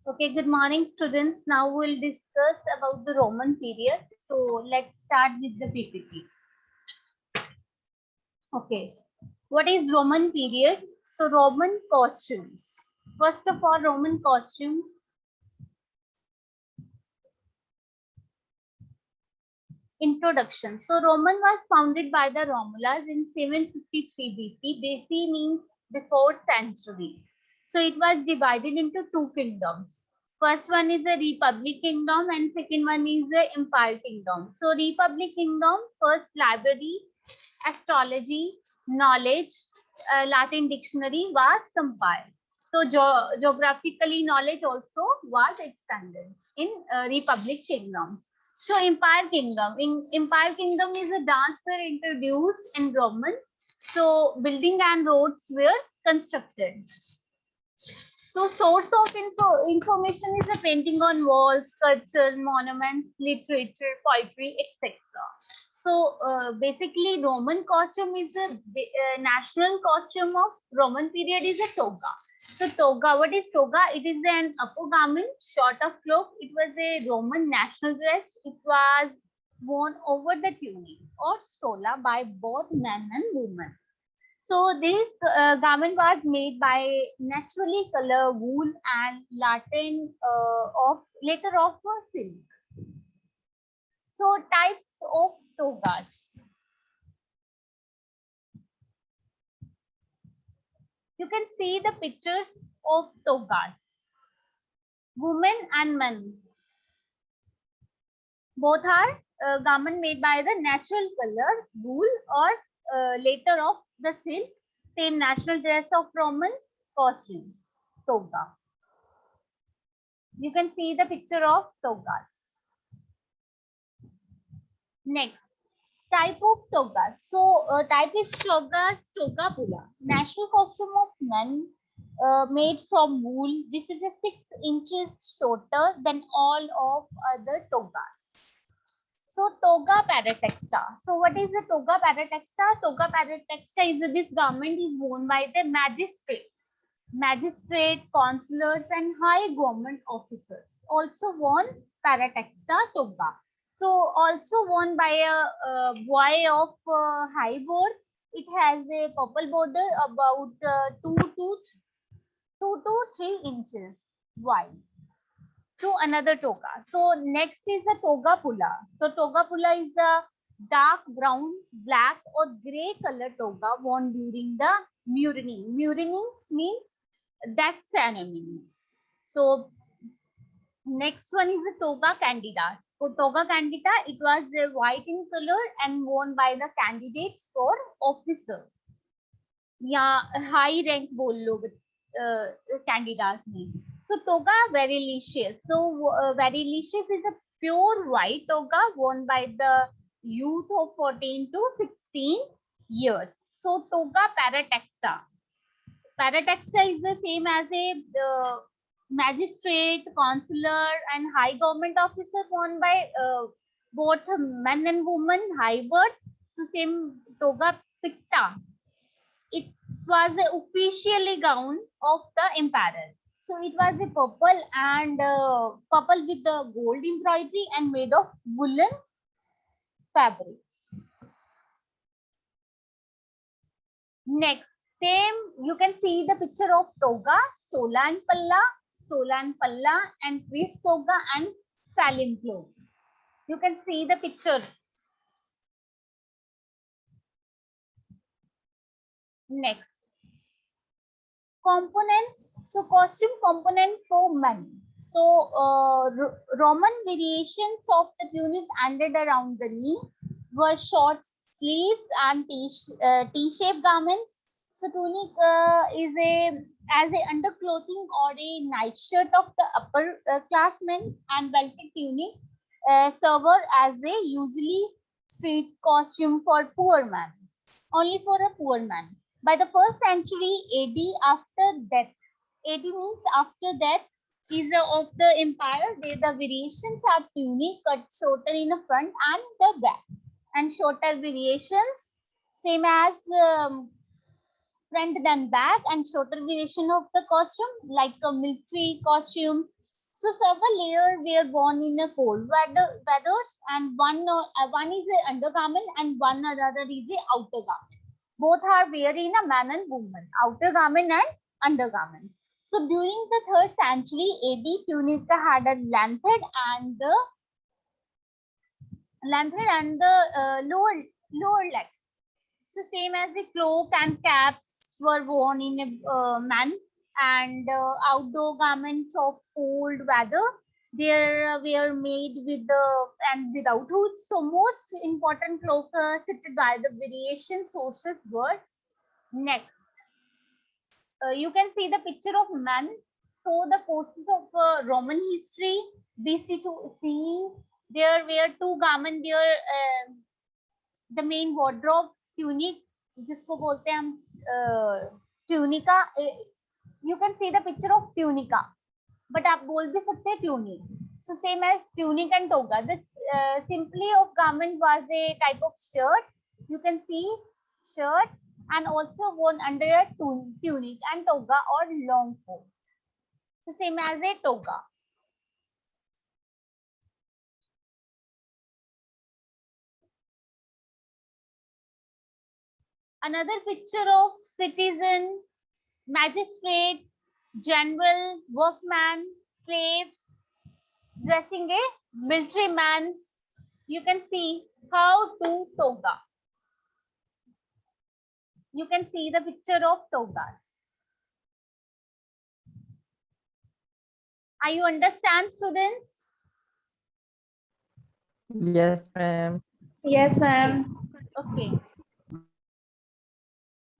Okay, good morning, students. Now we'll discuss about the Roman period. So let's start with the PPT. Okay, what is Roman period? So Roman costumes. First of all, Roman costume. Introduction. So Roman was founded by the Romulus in 753 BC. BC means before century. So it was divided into two kingdoms. First one is the Republic Kingdom and second one is the Empire Kingdom. So Republic Kingdom, first library, astrology, knowledge, Latin dictionary was compiled. So geographically knowledge also was extended in Republic Kingdom. So Empire Kingdom. In Empire Kingdom is a dance were introduced in Roman. So building and roads were constructed. So source of information is a painting on walls, sculpture, monuments, literature, poetry, etc. So basically Roman costume is a national costume of Roman period is a toga. So toga, what is toga? It is an upper garment, short of cloak. It was a Roman national dress. It was worn over the tunic or stola by both men and women. So this garment was made by naturally color wool and Latin of later of silk. So types of togas. You can see the pictures of togas. Women and men. Both are garment made by the natural color wool or later of the silk. Same national dress of Roman costumes. Toga. You can see the picture of togas. Next, type of toga. So, type is togas, toga pula. National costume of men made from wool. This is a 6 inches shorter than all of other togas. So, toga paratexta. So, what is the toga paratexta? Toga paratexta is this garment is worn by the magistrate, consulars, and high government officers. Also worn paratexta toga. So also worn by a boy of high board. It has a purple border about 2 to 3 inches wide to another toga. So next is the toga pula. So toga pula is the dark brown, black or gray color toga worn during the murning. Murning means that ceremony. So next one is the toga candida. So toga candida, it was white in color and worn by the candidates for officer. Yeah, high rank बोल लो candidates में. So toga varilicious. So varilicious is a pure white toga worn by the youth of 14 to 16 years. So toga paratexta. Paratexta is the same as a magistrate, consular, and high government officer worn by both men and women, high birth. So same toga picta. It was the officially gown of the emperor. So it was a purple and purple with the gold embroidery and made of woolen fabric. Next, same you can see the picture of toga, stola and palla, and priest toga and fallen clothes. You can see the picture. Next, components. So costume component for men. So Roman variations of the tunic ended around the knee were short sleeves and T-shaped garments. So tunic is a as a underclothing or a nightshirt of the upper class men, and belted tunic server as a usually street costume for poor man, only for a poor man. By the first century AD, after death, AD means after death is of the empire, the variations are tunic cut shorter in the front and the back, and shorter variations same as front than back, and shorter variation of the costume like military costumes, So several layers were worn in a cold weathers, and one is a undergarment and one another is a outer garment. Both are wear in a man and woman, outer garment and undergarment. So during the 3rd century AD, tunica had a lengthened and the lower leg. So same as the cloak and caps were worn in a man, and outdoor garments of cold weather. They were made with the and without hoods. So most important cloak cited by the variation sources were next. You can see the picture of man. So the courses of Roman history, BC to CE, there were 2 garments there. The main wardrobe, tunic, जिसको बोलते हैं हम tunica. You can see the picture of tunica, but आप बोल भी सकते हैं tunic. So same as tunic and toga. This simply of garment was a type of shirt. You can see shirt and also worn under a tunic and toga or long coat. So same as a toga. Another picture of citizen, magistrate, general, workman, slaves, dressing a military man's. You can see how to toga. You can see the picture of togas. Are you understand, students? Yes, ma'am. Yes, ma'am. Okay.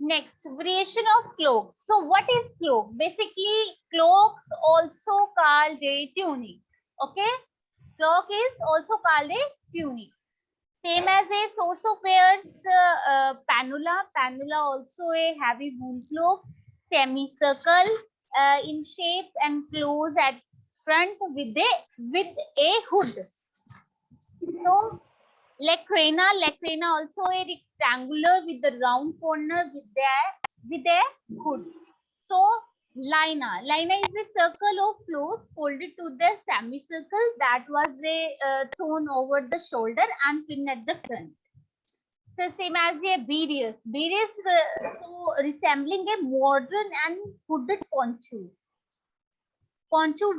Next, variation of cloaks. So what is cloak? Basically, cloaks also called a tunic. Okay. Cloak is also called a tunic. Same as a source of wears, panula. Panula also a heavy wool cloak, semicircle in shape and close at front with a hood. So Lacrina also a rectangular with the round corner with a hood. So Lina is a circle of cloth folded to the semicircle that was thrown over the shoulder and pinned at the front. So same as a Bereus, so resembling a modern and hooded poncho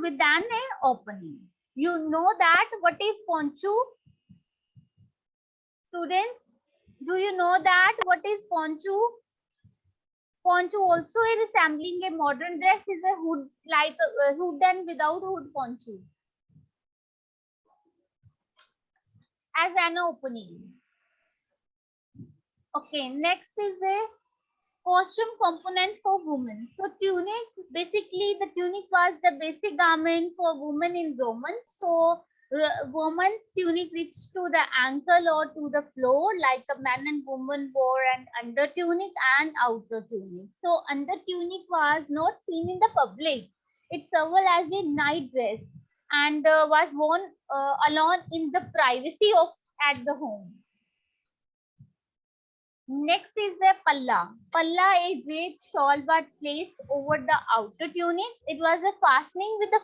with an opening. You know that what is poncho? Students, do you know that what is poncho? Poncho also a resembling a modern dress is a hood, like a hood and without hood poncho as an opening. Okay, next is a costume component for women. So tunic, basically the tunic was the basic garment for women in Roman. So woman's tunic reached to the ankle or to the floor, like a man and woman wore an under tunic and outer tunic. So under tunic was not seen in the public. It served as a night dress and was worn alone in the privacy of at the home. Next is the palla. Palla, a draped shawl was placed over the outer tunic. It was a fastening with the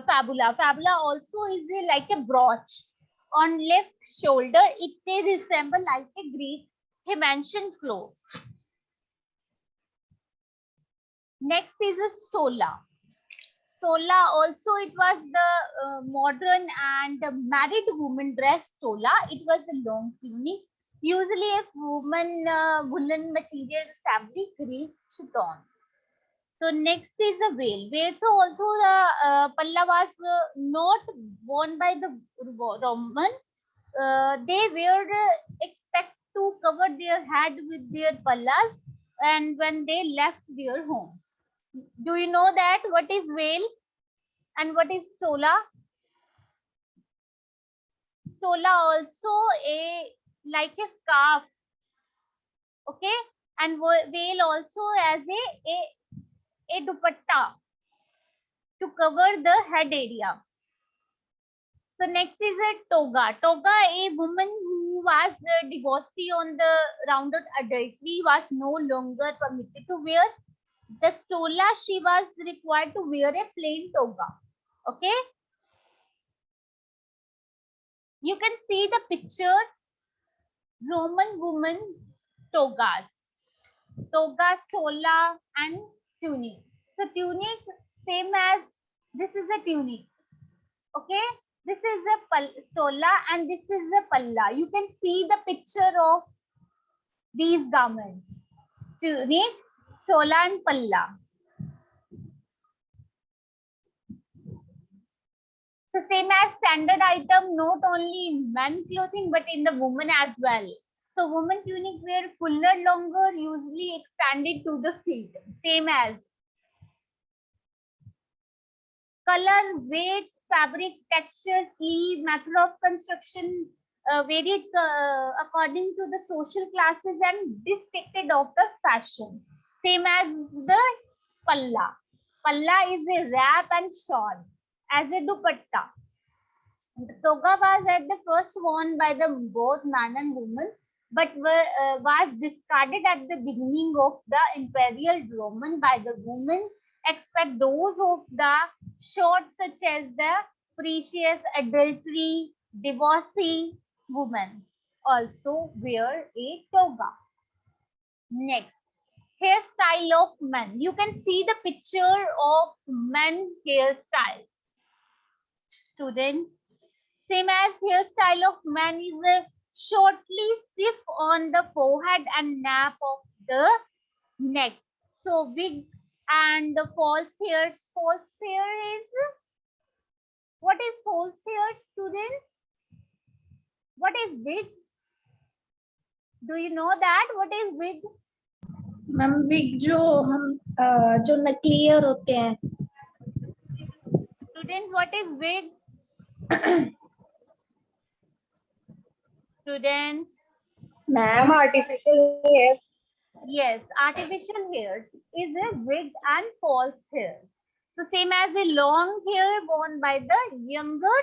fabula. Fabula also is like a brooch on left shoulder. It resembles like a Greek Himantine cloth. Next is a stola. Stola also it was the modern and married woman dress stola. It was a long tunic. Usually a woman woolen material fabric reached on. So next is a veil. Veil, so also the palla was not worn by the Roman. They were expect to cover their head with their pallas and when they left their homes. Do you know that what is veil and what is stola? Stola also a like a scarf, okay, and veil also as a dupatta to cover the head area. So next is a toga. Toga, a woman who was divorcee on the rounded adultery was no longer permitted to wear the stola. She was required to wear a plain toga. Okay, you can see the picture Roman woman togas, stola, and tunic. So tunic, same as this is a tunic. Okay, this is a stola and this is a palla. You can see the picture of these garments: tunic, stola, and palla. So same as standard item, not only in men clothing but in the woman as well. So woman tunic wear fuller, longer, usually extended to the feet. Same as color, weight, fabric, texture, sleeve, method of construction varied according to the social classes and dictated of the fashion. Same as the palla. Palla is a wrap and shawl as a dupatta. The toga was at the first worn by the both man and woman, but was discarded at the beginning of the imperial Roman by the women, except those of the short, such as the precious, adultery, divorcee women also wear a toga. Next, hairstyle of men. You can see the picture of men hairstyles. Students, same as hairstyle of man is shortly stiff on the forehead and nape of the neck. So wig and the false hairs. False hair is, what is false hair, students? What is wig? Do you know that? What is wig? Ma'am wig जो नकली hair होते हैं. Students, what is wig? Students. Ma'am artificial hair. Yes, artificial hairs is a wig and false hair. So same as the long hair worn by the younger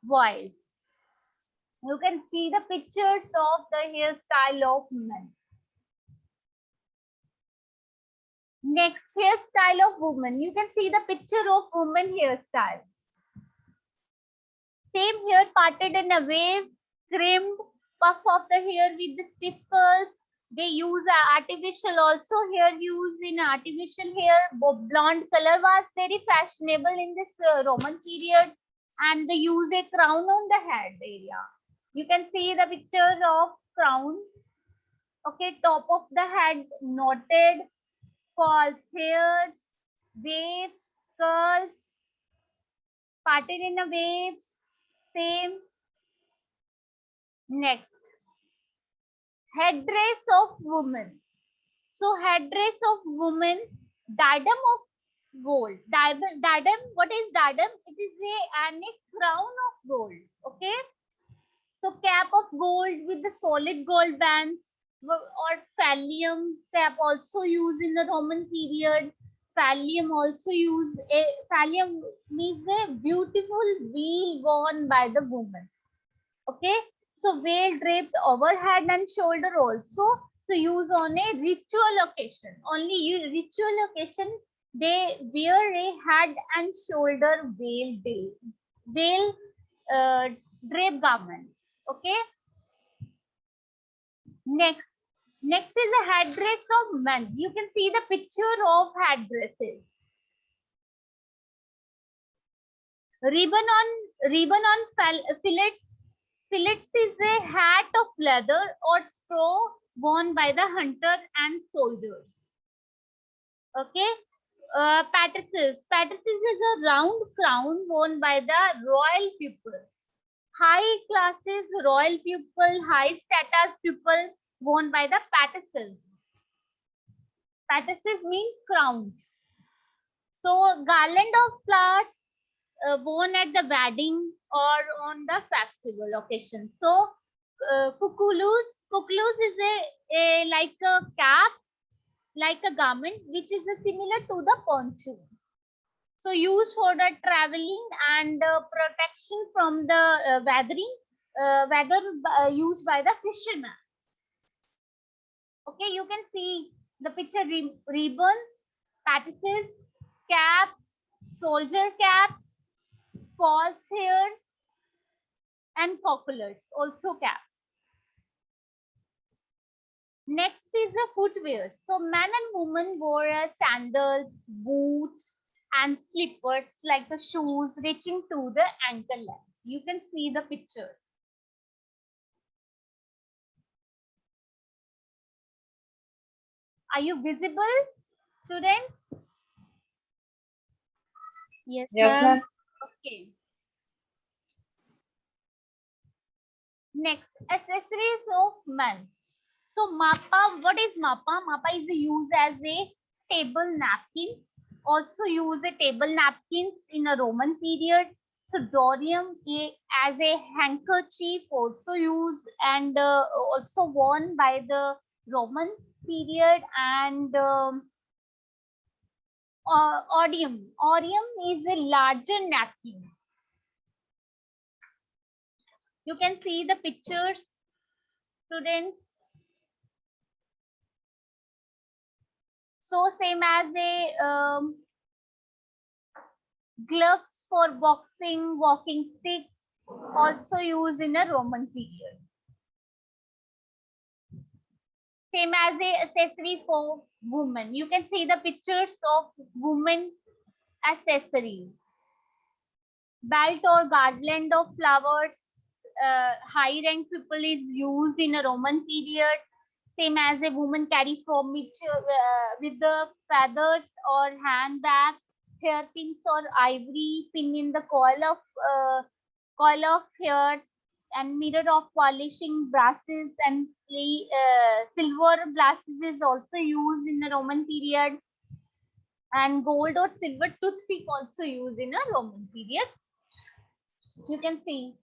boys. You can see the pictures of the hairstyle of men. Next, hairstyle of women. You can see the picture of women hairstyles. Same hair parted in a wave, trimmed, puff of the hair with the stiff curls. They use artificial also. Hair used in artificial hair. Blonde color was very fashionable in this Roman period, and they use a crown on the head area. You can see the picture of crown. Okay, top of the head knotted, false hairs, waves, curls, parted in a waves. Same. Next, headdress of women. So headdress of women, diadem of gold. Diadem, what is diadem? It is a crown of gold. Okay. So cap of gold with the solid gold bands, or pallium cap also used in the Roman period. Pallium also used. Pallium means a beautiful veil worn by the woman. Okay, so veil draped overhead and shoulder also. So use on a ritual occasion. Only ritual occasion they wear a head and shoulder veil drape garments. Okay. Next is a headdress of men. You can see the picture of headdresses. Ribbon on fillets. Fillets is a hat of leather or straw worn by the hunter and soldiers. Okay. Patrices. Patrices is a round crown worn by the royal pupils. High classes royal pupil, high status pupil worn by the patrices. Patrices means crowns. So garland of flowers worn at the wedding or on the festival occasion. So kukulus is a like a cap, like a garment which is similar to the poncho. So used for the traveling and protection from the weather used by the fishermen. Okay, you can see the picture ribbons, patches, caps, soldier caps. false hairs, and cocolars, also caps. Next is the footwear. So men and women wore sandals, boots, and slippers like the shoes reaching to the ankle length. You can see the pictures. Are you visible, students? Yes, Yes, ma'am. ma'am. Okay. Next, accessories of men. So mappa, what is mappa? Mappa is used as a table napkins. Also used a table napkins in a Roman period. So dorium as a handkerchief also used and also worn by the Roman period, and odium. Odium is a larger napkins. You can see the pictures, students. So same as a gloves for boxing, walking sticks, also used in a Roman period. Same as a accessory for women. You can see the pictures of women accessories. Belt or garland of flowers, high rank people is used in a Roman period. Same as a woman carry from which with the feathers or handbags, hairpins or ivory pin in the coil of hairs, and mirror of polishing brasses, and silver glasses is also used in the Roman period, and gold or silver toothpick also used in a Roman period. You can see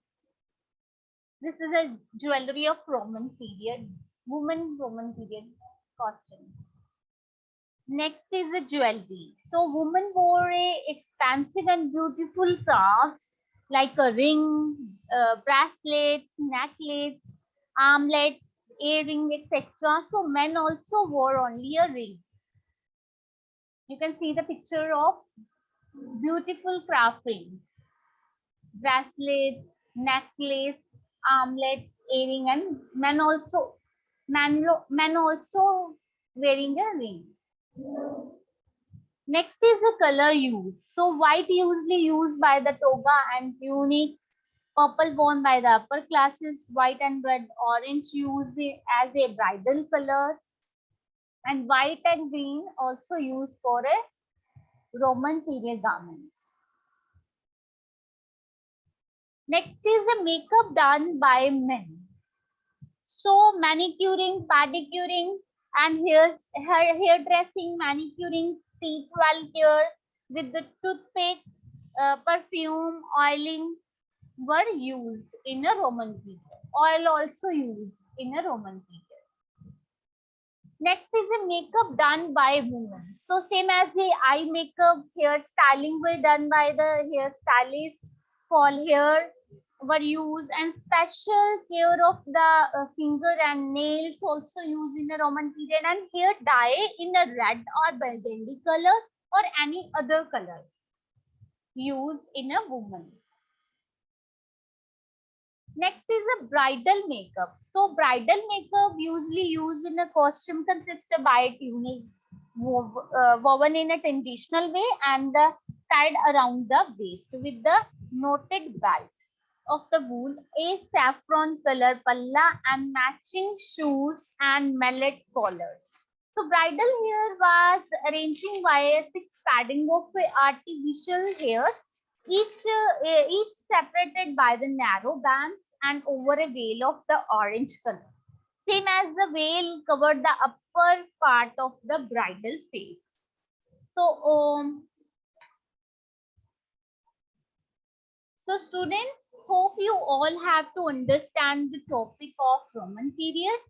this is a jewelry of Roman period, women Roman period costumes. Next is the jewelry. So women wore a expensive and beautiful crafts like a ring, bracelets, necklaces, armlets, earring, etc. So men also wore only a ring. You can see the picture of beautiful craft rings, bracelets, necklace, armlets, earring, and men also wearing a ring. Next is the color used. So white usually used by the toga and tunics, purple worn by the upper classes, white and red, orange used as a bridal color, and white and green also used for a Roman period garments. Next is the makeup done by men. So manicuring, pedicuring, and hairdressing, manicuring, teeth well care with the toothpicks, perfume, oiling were used in a Roman period. Oil also used in a Roman period. Next is the makeup done by women. So same as the eye makeup, hair styling were done by the hairstylist. Fall hair were used, and special care of the finger and nails also used in the Roman period, and hair dye in a red or burgundy color or any other color used in a woman. Next is a bridal makeup. So bridal makeup usually used in a costume consists of by a tunic woven in a traditional way and tied around the waist with the knotted belt of the wool, a saffron color palla, and matching shoes and mallet collars. So bridal hair was arranging via six padding of artificial hairs, each separated by the narrow bands and over a veil of the orange color. Same as the veil covered the upper part of the bridal face. So students, hope you all have to understand the topic of Roman period.